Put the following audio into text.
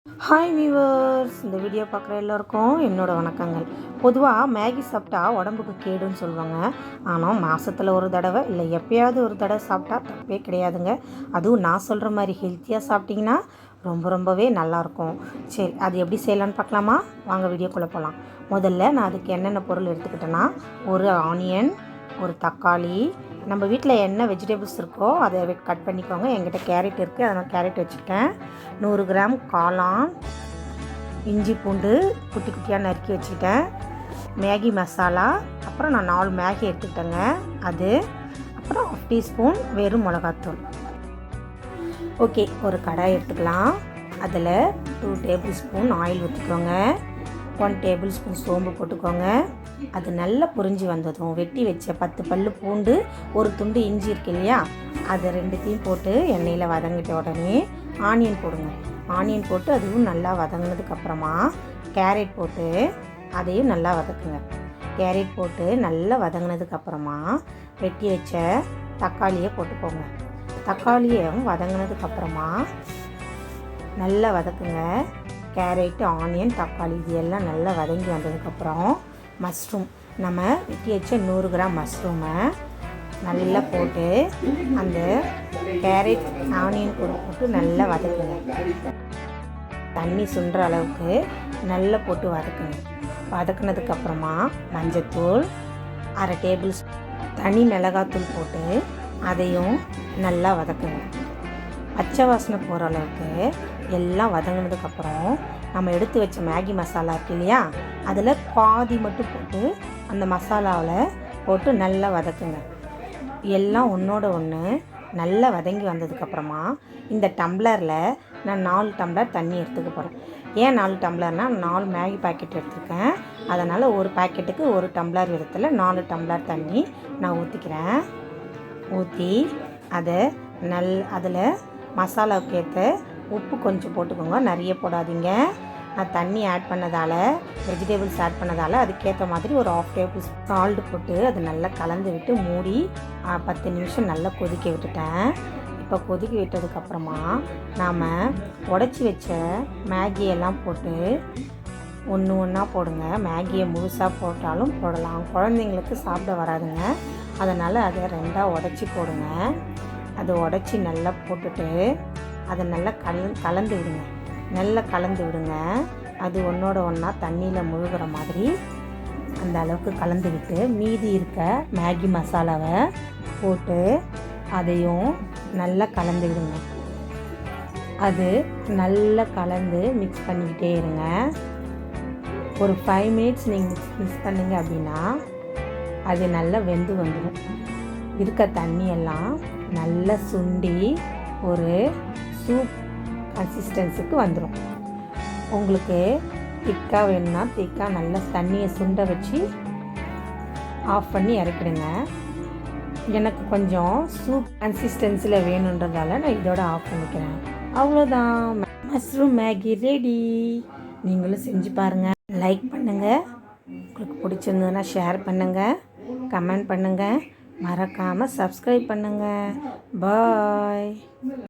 Hi viewers, இந்த video பார்க்குற எல்லோருக்கும் என்னோடய வணக்கங்கள். பொதுவாக மேகி சாப்பிட்டா உடம்புக்கு கேடுன்னு சொல்லுவாங்க. ஆனால் மாதத்தில் ஒரு தடவை இல்லை எப்போயாவது ஒரு தடவை சாப்பிட்டா தப்பே கிடையாதுங்க. அதுவும் நான் சொல்கிற மாதிரி ஹெல்த்தியாக சாப்பிட்டிங்கன்னா ரொம்பவே நல்லாயிருக்கும். சரி, அது எப்படி செய்யலான்னு பார்க்கலாமா? வாங்க வீடியோக்குள்ளே போகலாம். முதல்ல நான் அதுக்கு என்னென்ன பொருள் எடுத்துக்கிட்டேன்னா, ஒரு ஆனியன், ஒரு தக்காளி, நம்ம வீட்டில் என்ன வெஜிடபிள்ஸ் இருக்கோ அதை கட் பண்ணிக்கோங்க. என்கிட்ட கேரட் இருக்குது, அதனால் கேரட் வச்சுக்கிட்டேன். 100 கிராம் காளான், இஞ்சி பூண்டு குட்டி குட்டியாக நறுக்கி வச்சுக்கிட்டேன். மேகி மசாலா, அப்புறம் நான் 4 மேகி எடுத்துக்கிட்டேங்க. அது அப்புறம் 1 டீஸ்பூன் வெறும் மிளகாத்தூள். ஓகே, ஒரு கடாய் எடுத்துக்கலாம். அதில் 2 டேபிள் ஸ்பூன் ஆயில் ஊற்றிக்கோங்க. 1 டேபிள் ஸ்பூன் சோம்பு போட்டுக்கோங்க. அது நல்லா புரிஞ்சு வந்ததும் வெட்டி வச்ச 10 பல்லு பூண்டு, ஒரு துண்டு இஞ்சி இருக்கு இல்லையா, அதை 2த்தையும் போட்டு எண்ணெயில் வதங்கிட்ட உடனே ஆனியன் போடுங்க. ஆனியன் போட்டு அதுவும் நல்லா வதங்கினதுக்கப்புறமா கேரட் போட்டு அதையும் நல்லா வதக்குங்க. கேரட் போட்டு நல்லா வதங்கினதுக்கப்புறமா வெட்டி வச்ச தக்காளியை போட்டுக்கோங்க. தக்காளியும் வதங்கினதுக்கப்புறமா நல்லா வதக்குங்க. கேரட், ஆனியன், தக்காளி இது எல்லாம் நல்லா வதங்கி வந்ததுக்கப்புறம் மஷ்ரூம், நம்ம வெட்டி வச்ச 100 கிராம் மஷ்ரூமை நல்லா போட்டு அந்த கேரட் ஆனியன் கூட போட்டு நல்லா வதக்குங்க. தண்ணி சுண்டுற அளவுக்கு நல்லா போட்டு வதக்குங்க. வதக்குனதுக்கப்புறமா மஞ்சத்தூள், 1/2 டேபிள் தனி மிளகாத்தூள் போட்டு அதையும் நல்லா வதக்குங்க. பச்சை வாசனை போகிற அளவுக்கு எல்லாம் வதங்கினதுக்கப்புறம் நம்ம எடுத்து வச்ச மேகி மசாலா இருக்கு இல்லையா, அதில் பாதி மட்டும் போட்டு அந்த மசாலாவில் போட்டு நல்லா வதக்குங்க. எல்லாம் ஒன்றோட ஒன்று நல்லா வதங்கி வந்ததுக்கப்புறமா இந்த டம்ளரில் நான் 4 டம்ளர் தண்ணி எடுத்துக்க போகிறேன். ஏன் 4 டம்ளர்னால் 4 மேகி பாக்கெட் எடுத்துருக்கேன். அதனால் ஒரு பாக்கெட்டுக்கு 1 டம்ளர் விதத்தில் 4 டம்ளர் தண்ணி நான் ஊற்றிக்கிறேன். ஊற்றி அதை அதில் மசாலாவுக்கு ஏற்ற உப்பு கொஞ்சம் போட்டுக்கோங்க, நிறைய போடாதீங்க. நான் தண்ணி ஆட் பண்ணதால், வெஜிடபிள்ஸ் ஆட் பண்ணதால் அதுக்கேற்ற மாதிரி ஒரு 1/2 டேபிள் சால்ட் போட்டு அதை நல்லா கலந்து விட்டு மூடி 10 நிமிஷம் நல்லா கொதிக்க விட்டுட்டேன். இப்போ கொதிக்க விட்டதுக்கப்புறமா நாம் உடச்சி வச்ச மேகியெல்லாம் போட்டு ஒன்று ஒன்றா போடுங்க. மேகியை முழுசாக போட்டாலும் போடலாம், குழந்தைங்களுக்கு சாப்பிட வராதுங்க. அதனால் அதை 2ஆக உடச்சி போடுங்க. அதை உடச்சி நல்லா போட்டுட்டு அதை நல்லா கலந்து விடுங்க. நல்லா கலந்து விடுங்க. அது ஒன்றோட ஒன்றா தண்ணியில் முழுகிற மாதிரி அந்த அளவுக்கு கலந்து விட்டு மீதி இருக்க மேகி மசாலாவை போட்டு அதையும் நல்லா கலந்து விடுங்க. அது நல்லா கலந்து மிக்ஸ் பண்ணிக்கிட்டே இருங்க. ஒரு 5 மினிட்ஸ் நீங்கள் மிக்ஸ் பண்ணிங்க அப்படின்னா அது நல்லா வெந்து வந்துடும். இருக்க தண்ணியெல்லாம் நல்லா சுண்டி ஒரு சூப் கன்சிஸ்டன்ஸுக்கு வந்துடும். உங்களுக்கு திக்காக வேணும்னா திக்காக நல்லா தண்ணியை சுண்ட வச்சு ஆஃப் பண்ணி இறக்கிடுங்க. எனக்கு கொஞ்சம் சூப் கன்சிஸ்டன்சியில் வேணுன்றதால நான் இதோட ஆஃப் பண்ணிக்கிறேன். அவ்வளோதான், மஷ்ரூம் மேகி ரெடி. நீங்களும் செஞ்சு பாருங்கள். லைக் பண்ணுங்கள், உங்களுக்கு பிடிச்சிருந்ததுன்னா ஷேர் பண்ணுங்கள், கமெண்ட் பண்ணுங்கள், மறக்காமல் சப்ஸ்கிரைப் பண்ணுங்கள். பாய்.